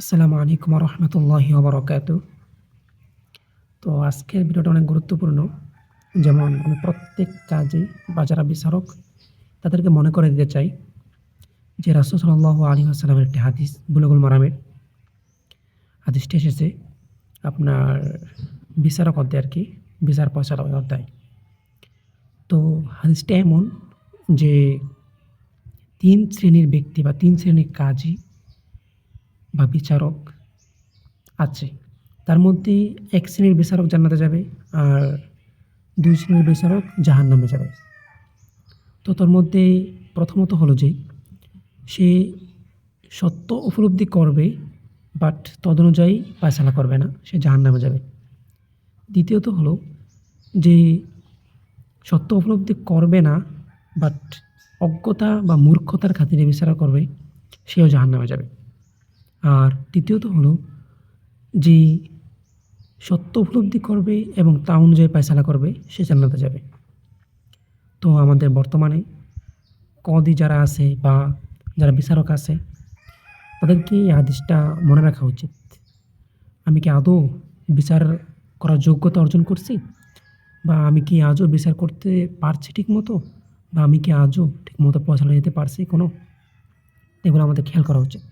আসসালামু আলাইকুম রহমতুল্লাহি ওবরাকাতু। তো আজকের ভিডিওটা অনেক গুরুত্বপূর্ণ। যেমন আমি প্রত্যেক কাজে বা যারা বিচারক তাদেরকে মনে করে দিতে চাই যে রাসূল সাল্লাল্লাহু আলাইহি ওয়াসাল্লামের একটি হাদিস বুলুগুল মারামের হাদিসটি এসেছে আপনার বিচারক অধ্যায় আরকি, বিচার পরিচালক অধ্যায়। তো হাদিসটা এমন যে ৩ শ্রেণীর ব্যক্তি বা ৩ শ্রেণীর কাজী বা বিচারক আছে। তার মধ্যে ১ শ্রেণীর বিচারক জান্নাতে যাবে আর ২ শ্রেণীর বিচারক জাহান্নামে যাবে। তো তার মধ্যে প্রথমত হলো যে সে সত্য উপলব্ধি করবে বাট তদনুযায়ী ফায়সালা করবে না, সে জাহান্নামে যাবে। দ্বিতীয়ত হলো যে সত্য উপলব্ধি করবে না বাট অজ্ঞতা বা মূর্খতার খাতিরে বিচার করবে, সেও জাহান্নামে যাবে। আর তৃতীয়ত হলো যে সত্য উপলব্ধি করবে এবং তা অনুযায়ী ফায়সালা করবে, সে জান্নাতে যাবে। তো আমাদের বর্তমানে কদি যারা আছে বা যারা বিচারক আছে তাদেরকে এই হাদিসটা মনে রাখা উচিত। আমি কি আদৌ বিচার করার যোগ্যতা অর্জন করছি? বা আমি কি আজও বিচার করতে পারছি ঠিকমতো? বা আমি কি আজও ঠিকমতো পৌঁছানো যেতে পারছি কোনো? এগুলো আমাদের খেয়াল করা উচিত।